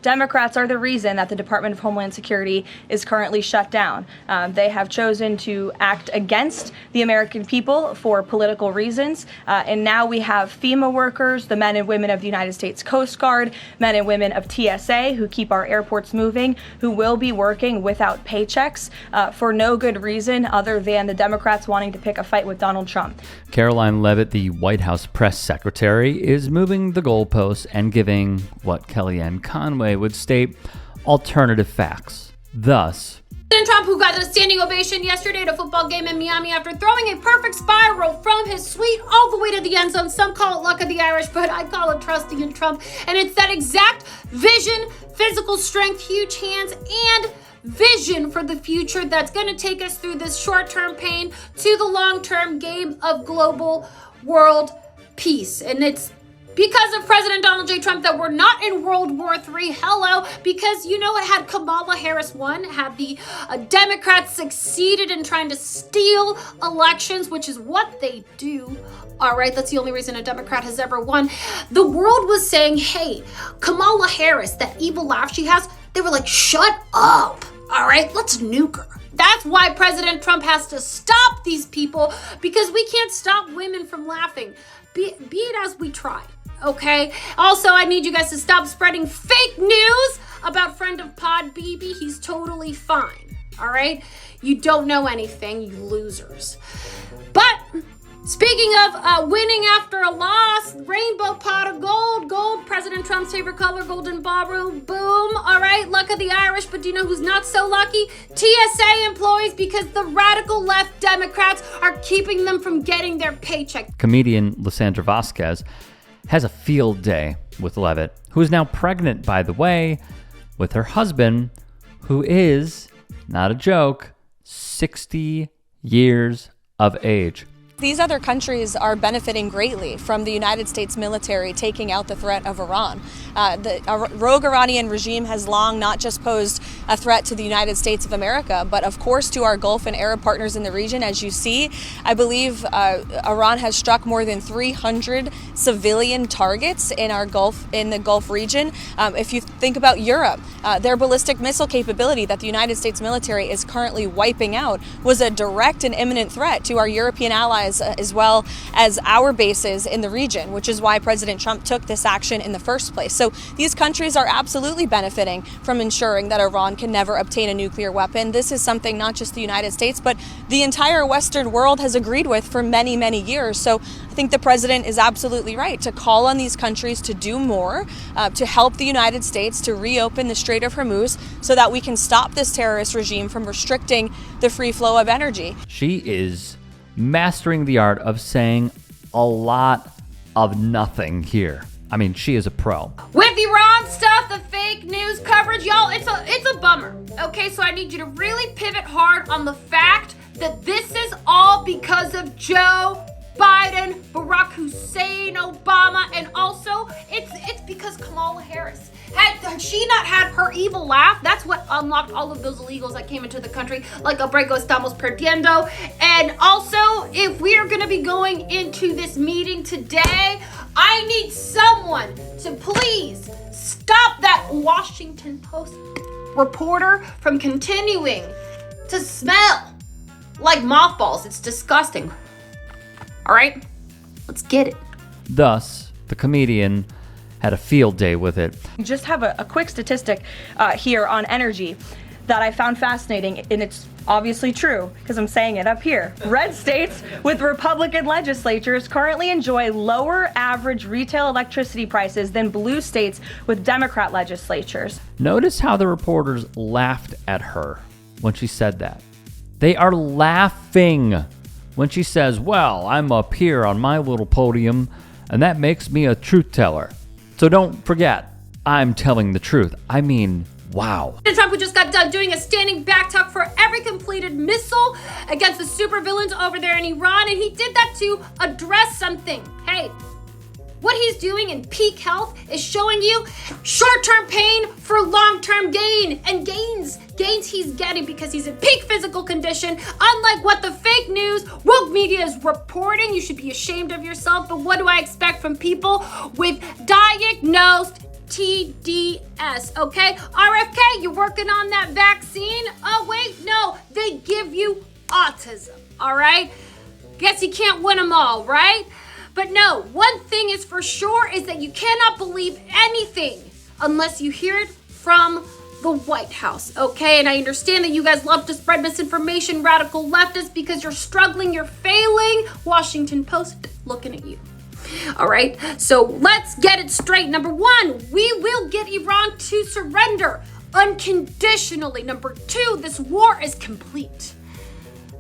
Democrats are the reason that the Department of Homeland Security is currently shut down. They have chosen to act against the American people for political reasons. And now we have FEMA workers, the men and women of the United States Coast Guard, men and women of TSA who keep our airports moving, who will be working without paychecks for no good reason other than the Democrats wanting to pick a fight with Donald Trump. Karoline Leavitt, the White House press secretary, is moving the goalposts and giving what Kellyanne Conway would state alternative facts. Thus, President Trump, who got a standing ovation yesterday at a football game in Miami after throwing a perfect spiral from his suite all the way to the end zone. Some call it luck of the Irish, but I call it trusting in Trump. And it's that exact vision, physical strength, huge hands, and vision for the future that's going to take us through this short-term pain to the long-term game of global world peace. And it's because of President Donald J. Trump that we're not in World War III. Hello. Because, you know, it had Kamala Harris won, had the Democrats succeeded in trying to steal elections, which is what they do. All right, that's the only reason a Democrat has ever won. The world was saying, hey, Kamala Harris, that evil laugh she has, they were like, shut up. All right, let's nuke her. That's why President Trump has to stop these people, because we can't stop women from laughing, be it as we try. Okay. Also, I need you guys to stop spreading fake news about friend of pod BB. He's totally fine. All right. You don't know anything, you losers. But speaking of winning after a loss, rainbow pot of gold, President Trump's favorite color, golden ballroom, boom. All right. Luck of the Irish. But do you know who's not so lucky? TSA employees, because the radical left Democrats are keeping them from getting their paycheck. comedian Lisandra Vazquez has a field day with Leavitt, who is now pregnant, by the way, with her husband, who is, not a joke, 60 years of age. These other countries are benefiting greatly from the United States military taking out the threat of Iran. The rogue Iranian regime has long not just posed a threat to the United States of America, but of course to our Gulf and Arab partners in the region. As you see, I believe Iran has struck more than 300 civilian targets in the Gulf region. If you think about Europe, their ballistic missile capability that the United States military is currently wiping out was a direct and imminent threat to our European allies, as well as our bases in the region, which is why President Trump took this action in the first place. So these countries are absolutely benefiting from ensuring that Iran can never obtain a nuclear weapon. This is something not just the United States, but the entire Western world has agreed with for many, many years. So I think the president is absolutely right to call on these countries to do more, to help the United States to reopen the Strait of Hormuz so that we can stop this terrorist regime from restricting the free flow of energy. She is mastering the art of saying a lot of nothing here. I mean, she is a pro. With Iran stuff, the fake news coverage, y'all, it's a bummer. Okay, so I need you to really pivot hard on the fact that this is all because of Joe Biden, Barack Hussein Obama, and also it's because Kamala Harris. Had she not had her evil laugh, that's what unlocked all of those illegals that came into the country, like Abrego estamos perdiendo. And also, if we are going to be going into this meeting today, I need someone to please stop that Washington Post reporter from continuing to smell like mothballs. It's disgusting. All right, let's get it. Thus, the comedian had a field day with it. Just have a quick statistic here on energy that I found fascinating, and it's obviously true because I'm saying it up here. Red states with Republican legislatures currently enjoy lower average retail electricity prices than blue states with Democrat legislatures. Notice how the reporters laughed at her when she said that. They are laughing when she says, well, I'm up here on my little podium, and that makes me a truth teller. So don't forget, I'm telling the truth. I mean, wow. Trump, who just got done doing a standing back talk for every completed missile against the supervillains over there in Iran, and he did that to address something. Hey, what he's doing in peak health is showing you short-term pain for long-term gain, and gains he's getting because he's in peak physical condition, unlike what the fake news, woke media is reporting. You should be ashamed of yourself, but what do I expect from people with diagnosed STDs, okay? RFK, you're working on that vaccine? Oh, wait, no, they give you autism, all right? Guess you can't win them all, right? But no, one thing is for sure is that you cannot believe anything unless you hear it from the White House, okay? And I understand that you guys love to spread misinformation, radical leftists, because you're struggling, you're failing. Washington Post looking at you. All right, so let's get it straight. Number one, we will get Iran to surrender unconditionally. Number two, this war is complete,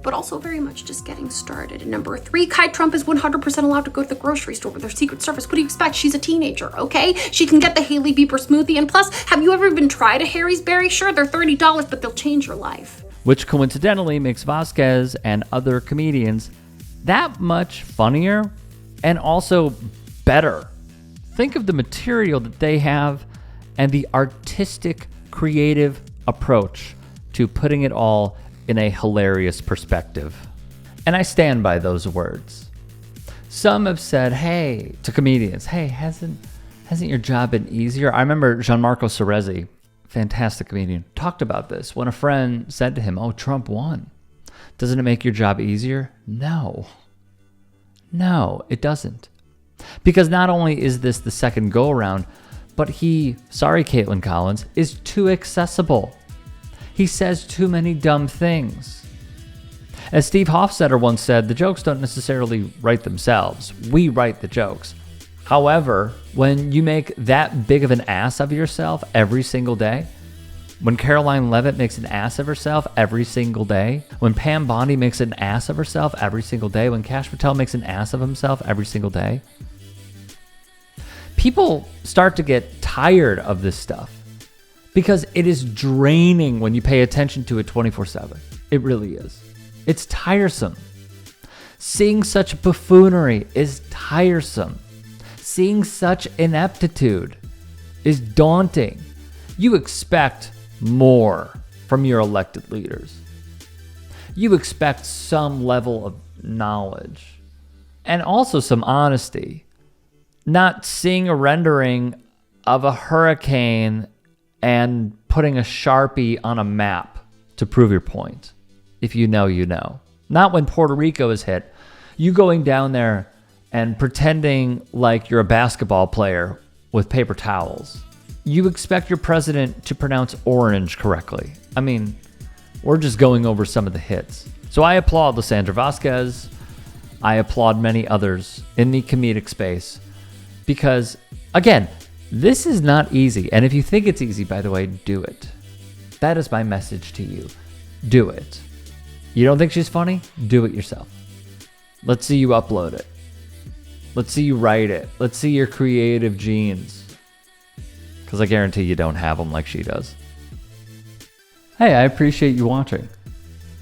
but also very much just getting started. And number three, Kai Trump is 100% allowed to go to the grocery store with her Secret Service. What do you expect? She's a teenager, okay? She can get the Hailey Bieber smoothie. And plus, have you ever even tried a Harry's Berry? Sure, they're $30, but they'll change your life. Which coincidentally makes Vazquez and other comedians that much funnier and also better. Think of the material that they have and the artistic, creative approach to putting it all in a hilarious perspective. And I stand by those words. Some have said, hey, to comedians, hey, hasn't your job been easier? I remember Gianmarco Cerezi, fantastic comedian, talked about this when a friend said to him, oh, Trump won. Doesn't it make your job easier? No, it doesn't. Because not only is this the second go around, but he, sorry, Caitlin Collins, is too accessible. He says too many dumb things. As Steve Hofstetter once said, the jokes don't necessarily write themselves. We write the jokes. However, when you make that big of an ass of yourself every single day, when Karoline Leavitt makes an ass of herself every single day, when Pam Bondi makes an ass of herself every single day, when Kash Patel makes an ass of himself every single day, people start to get tired of this stuff because it is draining when you pay attention to it 24/7. It really is. It's tiresome. Seeing such buffoonery is tiresome. Seeing such ineptitude is daunting. You expect more from your elected leaders. You expect some level of knowledge and also some honesty. Not seeing a rendering of a hurricane and putting a Sharpie on a map to prove your point. If you know, you know. Not when Puerto Rico is hit. You going down there and pretending like you're a basketball player with paper towels. You expect your president to pronounce orange correctly. I mean, we're just going over some of the hits. So I applaud Lisandra Vazquez. I applaud many others in the comedic space because, again, this is not easy. And if you think it's easy, by the way, do it. That is my message to you. Do it. You don't think she's funny? Do it yourself. Let's see you upload it. Let's see you write it. Let's see your creative genes. Because I guarantee you don't have them like she does. Hey, I appreciate you watching.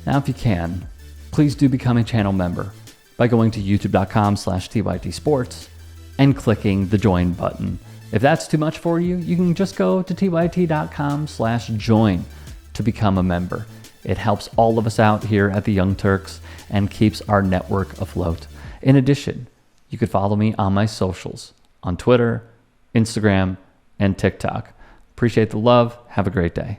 Now, if you can, please do become a channel member by going to youtube.com/tytsports and clicking the join button. If that's too much for you, you can just go to tyt.com/join to become a member. It helps all of us out here at the Young Turks and keeps our network afloat. In addition, you could follow me on my socials on Twitter, Instagram, and TikTok. Appreciate the love. Have a great day.